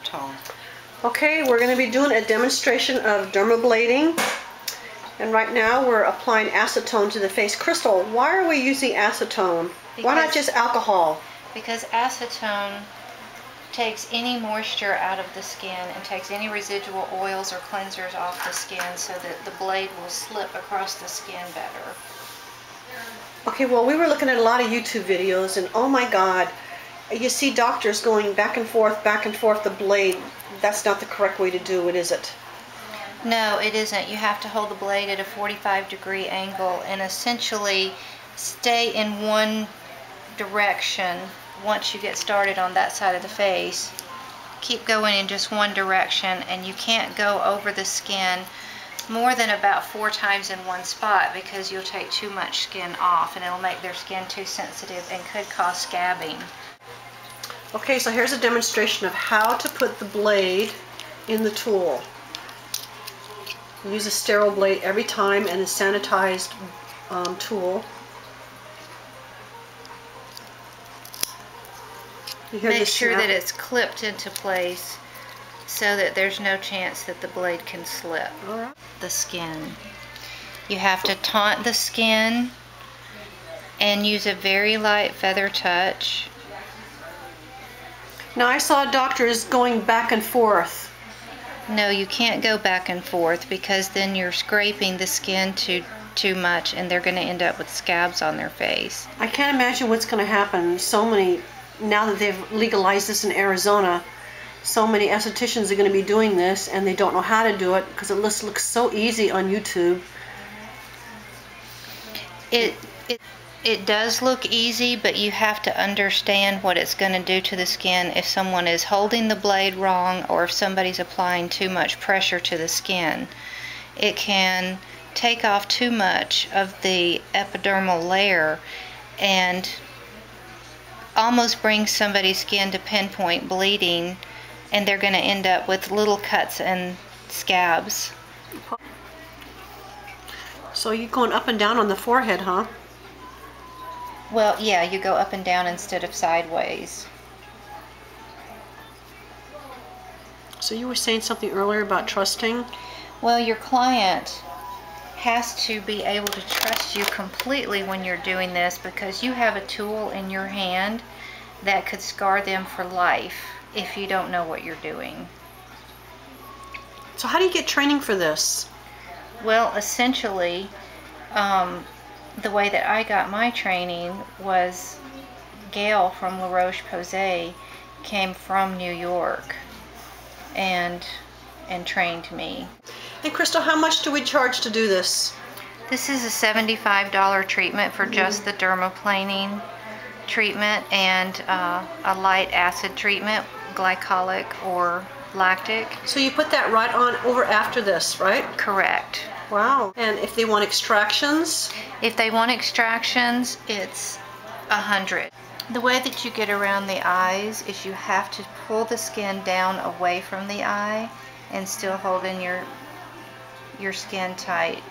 tone. Okay, we're going to be doing a demonstration of dermablading, and right now we're applying acetone to the face. Crystal, why are we using acetone? Why not just alcohol? Because acetone takes any moisture out of the skin and takes any residual oils or cleansers off the skin so that the blade will slip across the skin better. Okay, well, we were looking at a lot of YouTube videos, and oh my God, you see doctors going back and forth the blade. That's not the correct way to do it, is it? No, it isn't. You have to hold the blade at a 45-degree angle and essentially stay in one direction once you get started on that side of the face. Keep going in just one direction, and you can't go over the skin more than about 4 times in one spot because you'll take too much skin off and it'll make their skin too sensitive and could cause scabbing. Okay, so here's a demonstration of how to put the blade in the tool. Use a sterile blade every time and a sanitized tool. Make sure that it's clipped into place so that there's no chance that the blade can slip. The skin. You have to taunt the skin and use a very light feather touch. Now I saw doctors going back and forth. No, you can't go back and forth because then you're scraping the skin too much and they're going to end up with scabs on their face. I can't imagine what's going to happen. So many, now that they've legalized this in Arizona, so many estheticians are going to be doing this and they don't know how to do it because it looks so easy on YouTube. It does look easy, but you have to understand what it's going to do to the skin if someone is holding the blade wrong or if somebody's applying too much pressure to the skin. It can take off too much of the epidermal layer and almost bring somebody's skin to pinpoint bleeding, and they're going to end up with little cuts and scabs. So you're going up and down on the forehead, huh? Well, yeah, you go up and down instead of sideways. So you were saying something earlier about trusting? Well, your client has to be able to trust you completely when you're doing this because you have a tool in your hand that could scar them for life if you don't know what you're doing. So how do you get training for this? Well, essentially, the way that I got my training was Gail from La Roche-Posay came from New York and trained me. And Crystal, how much do we charge to do this? This is a $75 treatment for just the dermaplaning treatment and a light acid treatment, glycolic or lactic. So you put that right on over after this, right? Correct. Wow. And if they want extractions? If they want extractions, it's $100. The way that you get around the eyes is you have to pull the skin down away from the eye and still holding your skin tight.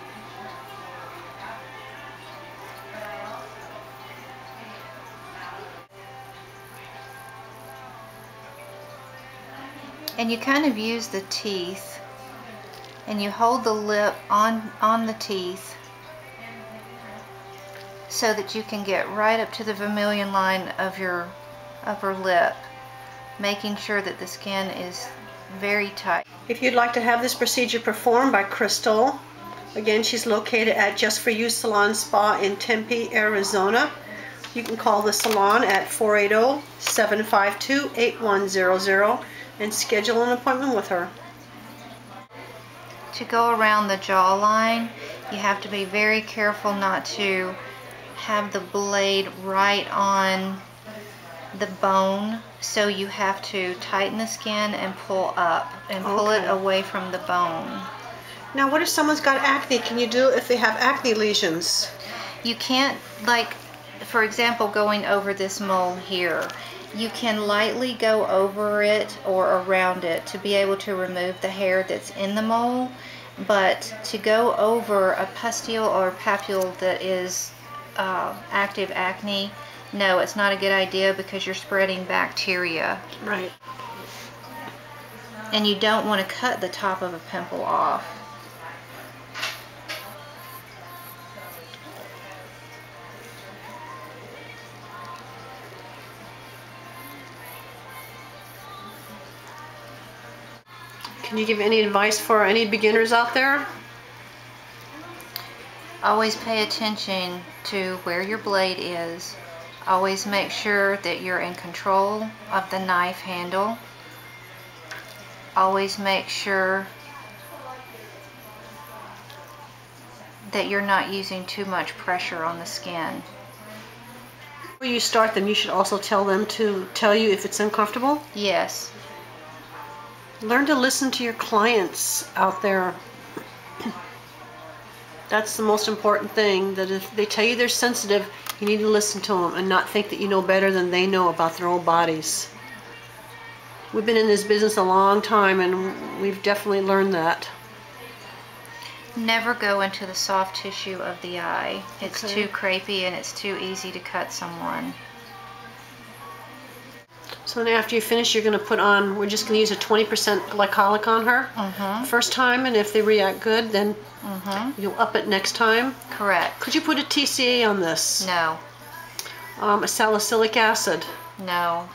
And you kind of use the teeth and you hold the lip on the teeth so that you can get right up to the vermilion line of your upper lip, making sure that the skin is very tight. If you'd like to have this procedure performed by Crystal, again, she's located at Just For You Salon Spa in Tempe, Arizona. You can call the salon at 480-752-8100 and schedule an appointment with her. To go around the jawline, you have to be very careful not to have the blade right on the bone, so you have to tighten the skin and pull up and pull it away from the bone. Now what if someone's got acne? Can you do it if they have acne lesions? You can't, like for example, going over this mole here, you can lightly go over it or around it to be able to remove the hair that's in the mole, but to go over a pustule or papule that is active acne, no, it's not a good idea because you're spreading bacteria. Right. And you don't want to cut the top of a pimple off. Can you give any advice for any beginners out there? Always pay attention to where your blade is. Always make sure that you're in control of the knife handle. Always make sure that you're not using too much pressure on the skin. Before you start them, you should also tell them to tell you if it's uncomfortable. Yes. Learn to listen to your clients out there. That's the most important thing, that if they tell you they're sensitive, you need to listen to them and not think that you know better than they know about their own bodies. We've been in this business a long time and we've definitely learned that. Never go into the soft tissue of the eye. It's too crepey and it's too easy to cut someone. So then after you finish, you're going to put on, we're just going to use a 20% glycolic on her first time, and if they react good, then you'll up it next time. Correct. Could you put a TCA on this? No. A salicylic acid? No.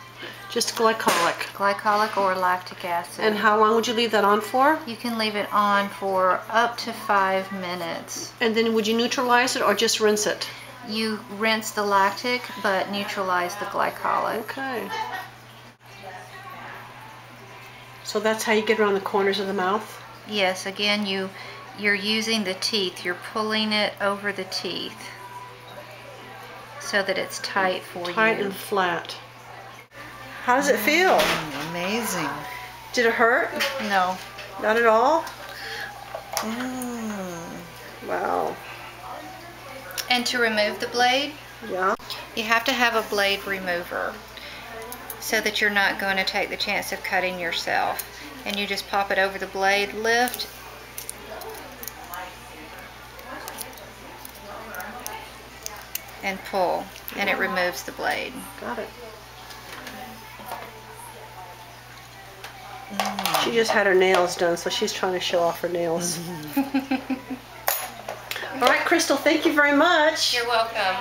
Just glycolic. Glycolic or lactic acid. And how long would you leave that on for? You can leave it on for up to 5 minutes. And then would you neutralize it or just rinse it? You rinse the lactic, but neutralize the glycolic. Okay. So that's how you get around the corners of the mouth? Yes, again, you're using the teeth. You're pulling it over the teeth so that it's tight for you. Tight and flat. How does it feel? Amazing. Did it hurt? No. Not at all? Wow. And to remove the blade, Yeah. you have to have a blade remover so that you're not going to take the chance of cutting yourself. And you just pop it over the blade, lift, and pull, and it removes the blade. Got it. She just had her nails done, so she's trying to show off her nails. All right, Crystal, thank you very much. You're welcome.